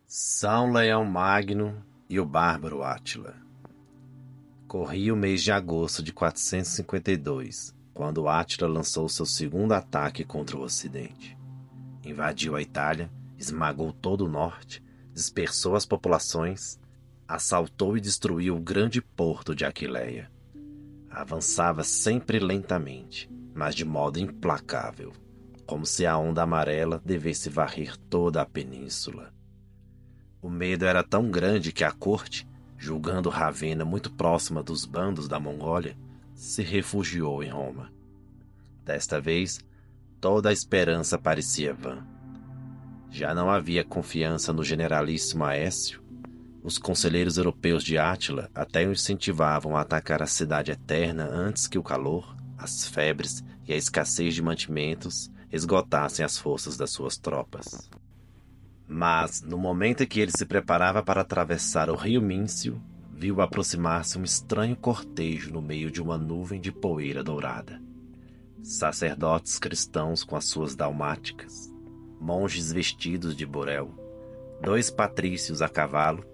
São Leão Magno e o Bárbaro Átila. Corria o mês de agosto de 452, quando Átila lançou seu segundo ataque contra o Ocidente. Invadiu a Itália, esmagou todo o norte, dispersou as populações, assaltou e destruiu o grande porto de Aquileia. Avançava sempre lentamente, mas de modo implacável, como se a onda amarela devesse varrer toda a península. O medo era tão grande que a corte, julgando Ravenna muito próxima dos bandos da Mongólia, se refugiou em Roma. Desta vez, toda a esperança parecia vã. Já não havia confiança no generalíssimo Aécio. Os conselheiros europeus de Átila até o incentivavam a atacar a cidade eterna antes que o calor, as febres e a escassez de mantimentos esgotassem as forças das suas tropas. Mas, no momento em que ele se preparava para atravessar o rio Mincio, viu aproximar-se um estranho cortejo no meio de uma nuvem de poeira dourada. Sacerdotes cristãos com as suas dalmáticas, monges vestidos de burel, 2 patrícios a cavalo,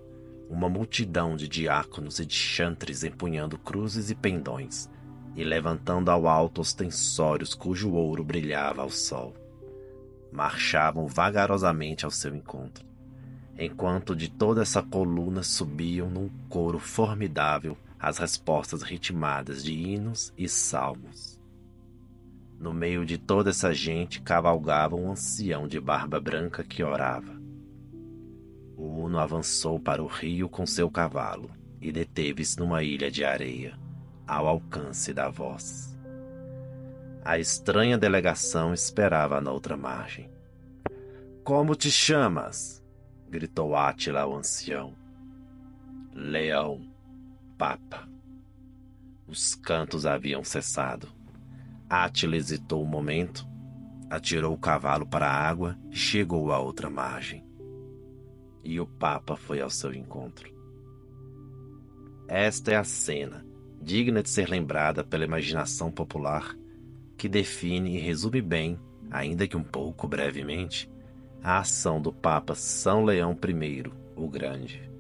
uma multidão de diáconos e de chantres empunhando cruzes e pendões, e levantando ao alto ostensórios cujo ouro brilhava ao sol. Marchavam vagarosamente ao seu encontro, enquanto de toda essa coluna subiam num coro formidável as respostas ritmadas de hinos e salmos. No meio de toda essa gente cavalgava um ancião de barba branca que orava. O Uno avançou para o rio com seu cavalo e deteve-se numa ilha de areia, ao alcance da voz. A estranha delegação esperava na outra margem. "Como te chamas?" gritou Átila ao ancião. "Leão, Papa." Os cantos haviam cessado. Átila hesitou um momento, atirou o cavalo para a água e chegou à outra margem. E o Papa foi ao seu encontro. Esta é a cena, digna de ser lembrada pela imaginação popular, que define e resume bem, ainda que um pouco brevemente, a ação do Papa São Leão I, o Grande.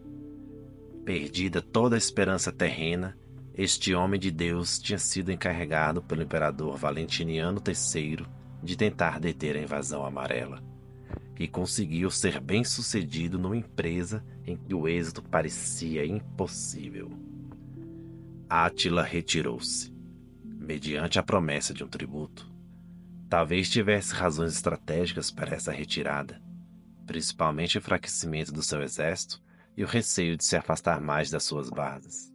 Perdida toda a esperança terrena, este homem de Deus tinha sido encarregado pelo imperador Valentiniano III de tentar deter a invasão amarela, e conseguiu ser bem-sucedido numa empresa em que o êxito parecia impossível. Átila retirou-se, mediante a promessa de um tributo. Talvez tivesse razões estratégicas para essa retirada, principalmente o enfraquecimento do seu exército e o receio de se afastar mais das suas bases.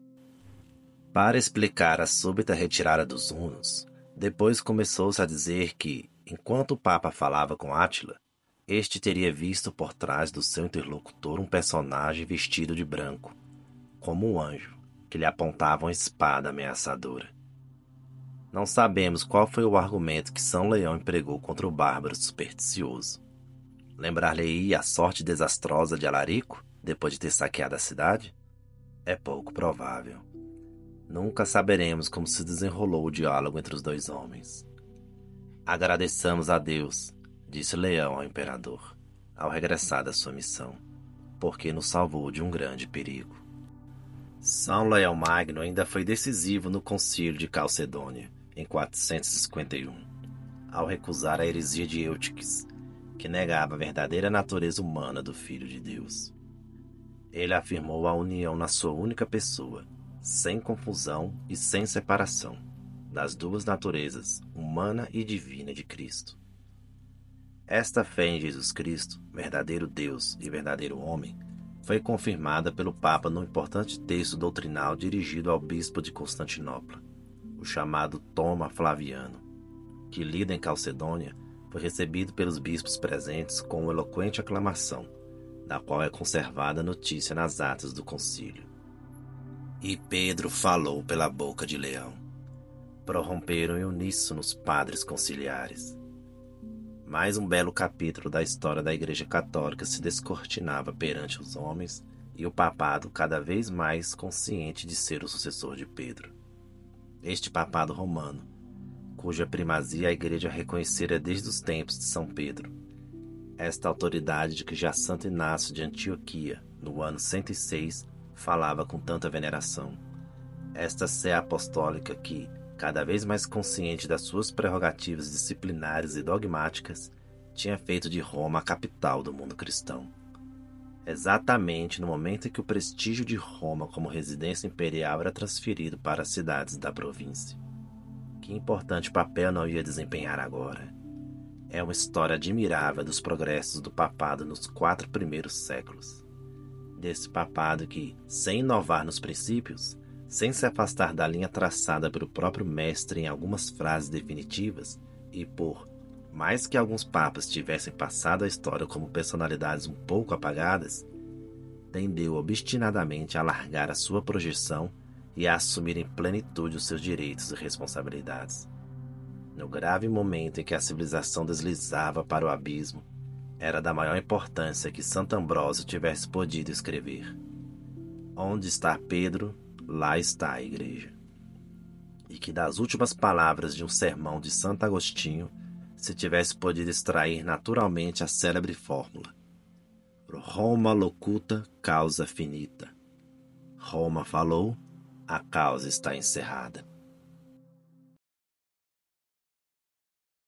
Para explicar a súbita retirada dos hunos, depois começou-se a dizer que, enquanto o Papa falava com Átila, este teria visto por trás do seu interlocutor um personagem vestido de branco, como um anjo, que lhe apontava uma espada ameaçadora. Não sabemos qual foi o argumento que São Leão empregou contra o bárbaro supersticioso. Lembrar-lhe-ia a sorte desastrosa de Alarico, depois de ter saqueado a cidade? É pouco provável. Nunca saberemos como se desenrolou o diálogo entre os 2 homens. "Agradeçamos a Deus", disse Leão ao imperador, ao regressar da sua missão, porque nos salvou de um grande perigo. São Leão Magno ainda foi decisivo no concílio de Calcedônia, em 451, ao recusar a heresia de Eutiques, que negava a verdadeira natureza humana do Filho de Deus. Ele afirmou a união na sua única pessoa, sem confusão e sem separação, das 2 naturezas, humana e divina de Cristo. Esta fé em Jesus Cristo, verdadeiro Deus e verdadeiro homem, foi confirmada pelo Papa num importante texto doutrinal dirigido ao bispo de Constantinopla, o chamado Toma Flaviano, que, lido em Calcedônia, foi recebido pelos bispos presentes com uma eloquente aclamação, da qual é conservada a notícia nas atas do concílio. "E Pedro falou pela boca de Leão", prorromperam em uníssono os padres conciliares. Mais um belo capítulo da história da Igreja Católica se descortinava perante os homens e o papado cada vez mais consciente de ser o sucessor de Pedro. Este papado romano, cuja primazia a Igreja reconhecera desde os tempos de São Pedro, Esta autoridade de que já Santo Inácio de Antioquia, no ano 106, falava com tanta veneração. Esta sé apostólica que, cada vez mais consciente das suas prerrogativas disciplinares e dogmáticas, tinha feito de Roma a capital do mundo cristão. Exatamente no momento em que o prestígio de Roma como residência imperial era transferido para as cidades da província. Que importante papel não ia desempenhar agora? É uma história admirável dos progressos do papado nos 4 primeiros séculos. Desse papado que, sem inovar nos princípios, sem se afastar da linha traçada pelo próprio mestre em algumas frases definitivas, e por mais que alguns papas tivessem passado a história como personalidades um pouco apagadas, tendeu obstinadamente a alargar a sua projeção e a assumir em plenitude os seus direitos e responsabilidades. No grave momento em que a civilização deslizava para o abismo, era da maior importância que Santo Ambrósio tivesse podido escrever: Onde está Pedro, lá está a Igreja. E que das últimas palavras de um sermão de Santo Agostinho se tivesse podido extrair naturalmente a célebre fórmula: Roma locuta, causa finita. Roma falou, a causa está encerrada.